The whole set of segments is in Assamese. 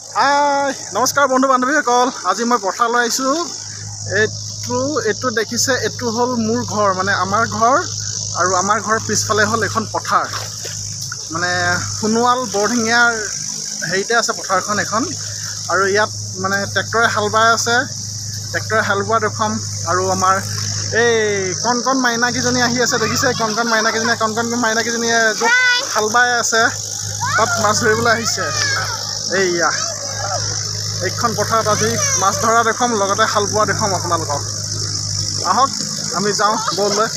নমস্কাৰ বন্ধু বান্ধৱীসকল, আজি মই পথাৰলৈ আহিছোঁ। এইটো দেখিছে, এইটো হ'ল মোৰ ঘৰ, মানে আমাৰ ঘৰ, আৰু আমাৰ ঘৰৰ পিছফালে হ'ল এখন পথাৰ, মানে সোণোৱাল বৰঢিঙীয়াৰ হেৰিতে আছে পথাৰখন এখন। আৰু ইয়াত মানে ট্ৰেক্টৰে হাল বাই আছে, ট্ৰেক্টৰে হাল বোৱা দেখুৱাম। আৰু আমাৰ এই কণ মাইনাকেইজনী আহি আছে, দেখিছে কণ মাইনাকেইজনীয়ে য'ত হাল বাই আছে তাত মাছ ধৰিবলৈ আহিছে। এইয়া এইখন পথাৰত আজি মাছ ধৰা দেখুৱাম, লগতে হাল বোৱা দেখুৱাম আপোনালোকক। আহক আমি যাওঁ বললৈ।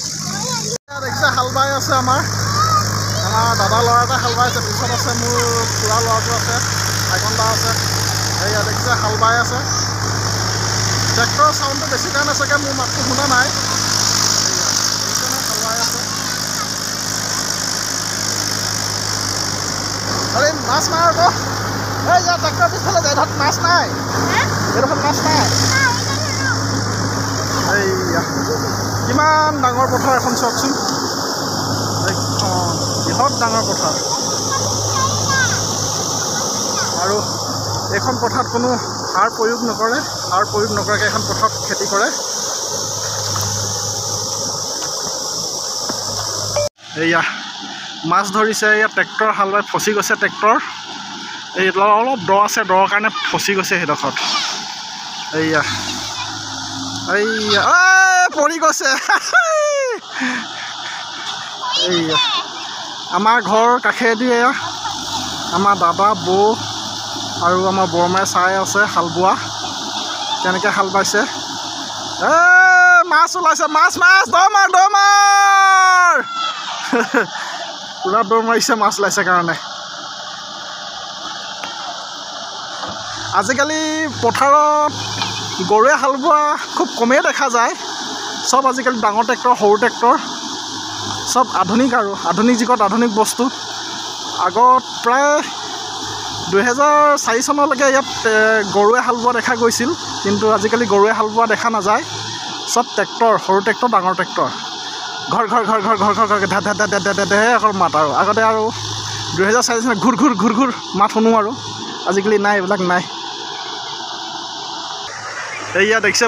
দেখিছে হাল বাই আছে আমাৰ দাদা ল'ৰা এটা হাল বাই আছে, পিছত আছে মোৰ খুৰা ল'ৰাটো আছে, ভাইকন দা আছে। এইয়া দেখিছে হাল বাই আছে। ট্ৰেক্টৰৰ চাউণ্ডটো বেছি কাৰণে চাগে মোৰ মাতটো শুনা নাই। হাল বাই আছে। আৰে মাছ নাই আকৌ, এই ইয়াত ট্ৰেক্টৰ পিছফালে যায়, তাত মাছ নাই, এইডোখৰত মাছ নাই। এইয়া কিমান ডাঙৰ পথাৰ এখন চাওকচোন, বৃহৎ ডাঙৰ পথাৰ। আৰু এইখন পথাৰত কোনো সাৰ প্ৰয়োগ নকৰে, সাৰ প্ৰয়োগ নকৰাকৈ এখন পথাৰত খেতি কৰে। এইয়া মাছ ধৰিছে, ইয়াত ট্ৰেক্টৰ হাল বাই ফচি গৈছে ট্ৰেক্টৰ। এই অলপ দ আছে, দৰ কাৰণে ফচি গৈছে সেইডোখৰত। এইয়া পৰি গৈছে। এইয়া আমাৰ ঘৰ কাষেদি এয়া আমাৰ দাদা বৌ আৰু আমাৰ বৰমাই চাই আছে হাল বোৱা, কেনেকৈ হাল বাইছে। মাছ ওলাইছে, মাছ দৌৰ মাৰ পুৰা দৌৰ মাৰিছে মাছ ওলাইছে কাৰণে। আজিকালি পথাৰত গৰুৱে হাল বোৱা খুব কমেই দেখা যায়। চব আজিকালি ডাঙৰ ট্ৰেক্টৰ, সৰু ট্ৰেক্টৰ, চব আধুনিক আৰু আধুনিক যুগত আধুনিক বস্তু। আগত প্ৰায় 2004 চনলৈকে ইয়াত গৰুৱে হাল বোৱা দেখা গৈছিল, কিন্তু আজিকালি গৰুৱে হাল বোৱা দেখা নাযায়। চব ট্ৰেক্টৰ, সৰু ট্ৰেক্টৰ, ডাঙৰ ট্ৰেক্টৰ, ঘৰ অকল মাত। আৰু আগতে আৰু 2004 চনত ঘূৰ মাত শুনো, আৰু আজিকালি নাই, এইবিলাক নাই। এইয়া দেখিছে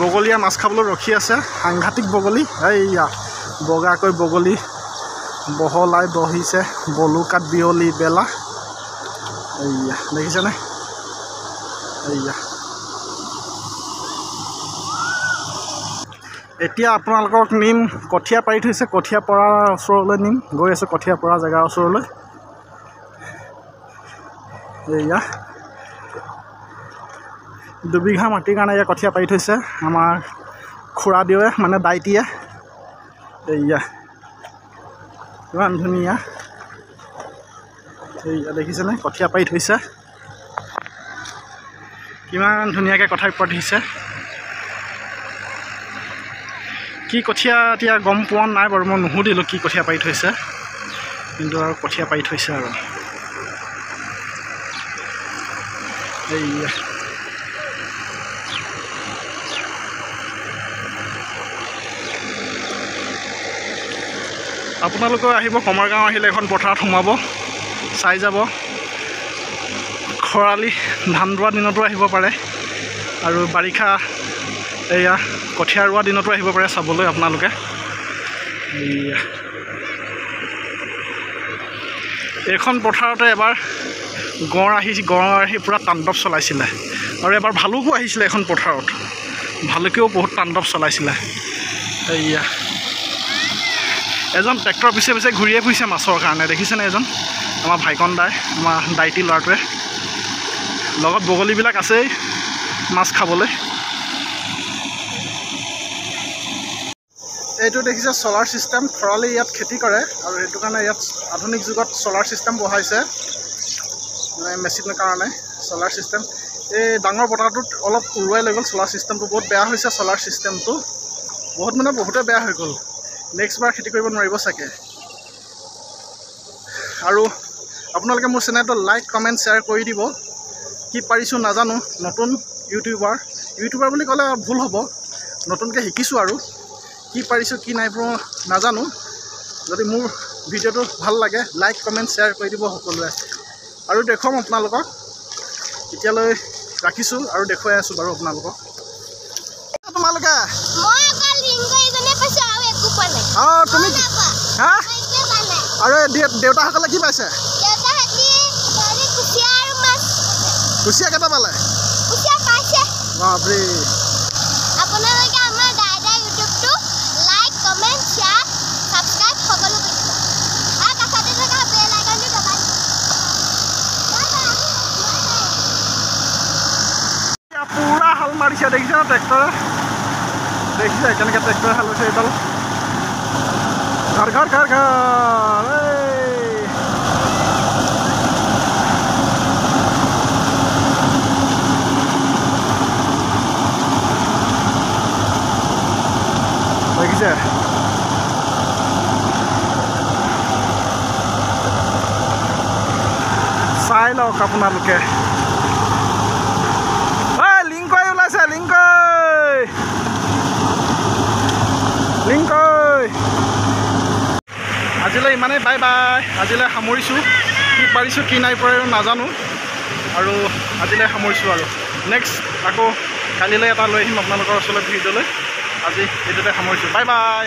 বগলীয়ে মাছ খাবলৈ ৰখি আছে, সাংঘাতিক বগলী। এইয়া বগাকৈ বগলী বহলাই বহিছে, বলুকাত বিয়লি বেলা। এইয়া দেখিছেনে? এইয়া এতিয়া আপোনালোকক নিম, কঠীয়া পাৰি থৈছে, কঠীয়া পৰাৰ ওচৰলৈ নিম, গৈ আছোঁ কঠীয়া পৰা জেগাৰ ওচৰলৈ। এইয়া 2 বিঘা মাটিৰ কাৰণে এয়া কঠীয়া পাৰি থৈছে আমাৰ খুৰাদেৱে, মানে দাইটিয়ে। এইয়া ইমান ধুনীয়া। এইয়া দেখিছেনে কঠীয়া পাৰি থৈছে, কিমান ধুনীয়াকৈ কঠীয়া পাৰি থৈছে। কি কঠীয়া এতিয়া গম পোৱা নাই বাৰু, মই নুসুধিলোঁ কি কঠীয়া পাৰি থৈছে, কিন্তু আৰু কঠীয়া পাৰি থৈছে আৰু। এইয়া আপোনালোকেও আহিব, কমাৰগাঁও আহিলে এখন পথাৰত সোমাব, চাই যাব। খৰালি ধান ৰোৱা দিনতো আহিব পাৰে, আৰু বাৰিষা এয়া কঠীয়া ৰোৱা দিনতো আহিব পাৰে চাবলৈ আপোনালোকে। এইয়া এইখন পথাৰতে এবাৰ গঁড় আহি পূৰা তাণ্ডৱ চলাইছিলে, আৰু এবাৰ ভালুকো আহিছিলে এখন পথাৰত, ভালুকেও বহুত তাণ্ডৱ চলাইছিলে। এইয়া এজন ট্ৰেক্টৰ পিছে ঘূৰিয়ে ফুৰিছে মাছৰ কাৰণে, দেখিছেনে? এজন আমাৰ ভাইকন দাই, আমাৰ দাইটি ল'ৰাটোৱে, লগত বগলীবিলাক আছেই মাছ খাবলৈ। এইটো দেখিছে চ'লাৰ ছিষ্টেম, খৰালি ইয়াত খেতি কৰে, আৰু সেইটো কাৰণে ইয়াত আধুনিক যুগত চ'লাৰ ছিষ্টেম বহাইছে, মানে মেচিনৰ কাৰণে চ'লাৰ ছিষ্টেম। এই ডাঙৰ পথাৰটোত অলপ উৰুৱাই লৈ গ'ল চ'লাৰ ছিষ্টেমটো, বহুত বেয়া হৈছে চ'লাৰ ছিষ্টেমটো, বহুতে বেয়া হৈ গ'ল। নেক্সট বাৰ খেতি কৰিব নোৱাৰিব চাগে। আৰু আপোনালোকে মোৰ চেনেলটো লাইক, কমেণ্ট, শ্বেয়াৰ কৰি দিব। কি পাৰিছোঁ নাজানো, নতুন ইউটিউবাৰ বুলি ক'লে ভুল হ'ব, নতুনকৈ শিকিছোঁ, আৰু কি পাৰিছোঁ কি নাই পৰা নাজানো। যদি মোৰ ভিডিঅ'টো ভাল লাগে লাইক, কমেণ্ট, শ্বেয়াৰ কৰি দিব সকলোৱে। আৰু দেখুৱাম আপোনালোকক এতিয়ালৈ ৰাখিছোঁ আৰু দেখুৱাই আছোঁ বাৰু আপোনালোকক তোমালোকে অঁ তুমি হা আৰু দেউতাসকলে কি পাইছে কুচিয়া কেইটা পালে বাপৰে আপোনালোকে আমাৰ দাদা ইউটিউবটো লাইক কমেণ্ট শ্বেয়াৰ ছাবস্ক্ৰাইব সকলো কৰিব আৰু কাষতে থকা বেল আইকনটো দবাই দিব পুৰা হাল মাৰিছে দেখিছে ন ট্ৰেক্টৰে দেখিছে কেনেকৈ ট্ৰেক্টৰে হাল মাৰিছে এইডাল ঘৰ ঘৰ ঘৰ ঘৰ দেখিছে চাই লওক আপোনালোকে লিংকৈ ওলাইছে লিংকৈ আজিলৈ ইমানেই বাই বাই আজিলৈ সামৰিছোঁ কি পাৰিছোঁ কি নাই পৰা নাজানো আৰু আজিলৈ সামৰিছোঁ আৰু নেক্সট আকৌ কালিলৈ এটা লৈ আহিম আপোনালোকৰ ওচৰলৈ ভিডিঅ'লৈ আজি এইটোতে সামৰিছোঁ বাই বাই